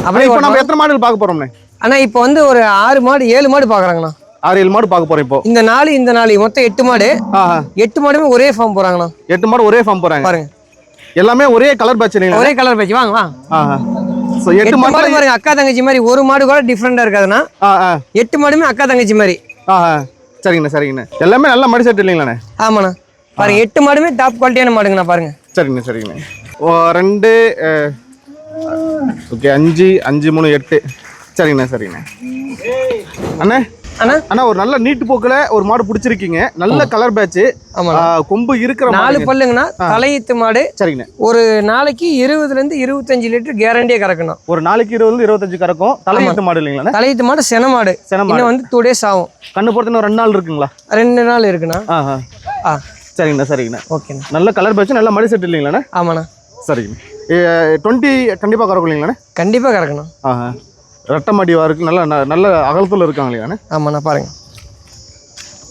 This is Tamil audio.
அப்படியே இப்போ நம்ம எத்தனை மாடுகள் பார்க்க போறோம்ண்ணே? அண்ணா இப்போ வந்து ஒரு 6 மாடு 7 மாடு பார்க்குறாங்கண்ணா. 6-7 மாடு பார்க்க போறோம் இப்போ. இந்த நாலு மொத்தம் 8 மாடு. 8 மாடுமே ஒரே ஃபார்ம் போறாங்கண்ணா. 8 மாடு ஒரே ஃபார்ம் போறாங்க பாருங்க. எல்லாமே ஒரே கலர் பேட்ச் இல்லைங்களா? ஒரே கலர் பேட்ச். வாங்க வா. சோ 8 மாடு பாருங்க, அக்கா தங்கச்சி மாதிரி. ஒரு மாடு கூட டிஃபரெண்டா இருக்காதுண்ணா. 8 மாடுமே அக்கா தங்கச்சி மாதிரி. சரிங்கண்ணா. எல்லாமே நல்ல மாடு செட் இல்லைங்களாண்ணே? ஆமாண்ணா. பாருங்க 8 மாடுமே டாப் குவாலிட்டியான மாடுங்கண்ணா. பாருங்க. சரிங்கண்ணா. 2 ஓகே 5 5 3 8. சரிங்கண்ணா. அண்ணா ஒரு நல்ல நீட்டு போக்குல ஒரு மாடு பிடிச்சிருக்கீங்க. நல்ல கலர் பேட்ச். கொம்பு இருக்கிற 4 பல்லுங்கண்ணா. தலையீத்து மாடு. சரிங்கண்ணா. ஒரு நாளைக்கு 20 ல இருந்து 25 லிட்டர் கேரண்டியா கறக்கணும். ஒரு நாளைக்கு 20 ல 25 கறக்கும். தலையீத்து மாடு இல்லைங்களா? தலையீத்து மாடு சென மாடு. இன்னும் வந்து 2 days ஆகும். கண்ணு போறது இன்னும் 2 நாள் இருக்குங்களா? 2 நாள் இருக்குண்ணா. சரிங்கண்ணா. ஓகேண்ணா. நல்ல கலர் பேட்ச், நல்ல மாடு செட் இல்லைங்களாண்ணா? ஆமாண்ணா. சரிங்க. 20 கண்டிப்பா கறக்கும் இல்லைங்களாண்ணா? கண்டிப்பா கறக்கணும். ரெட்டை மாடிவா இருக்கு. நல்ல அகலத்துல இருக்காங்க இல்லையாண்ணா? ஆமாண்ணா. பாருங்க.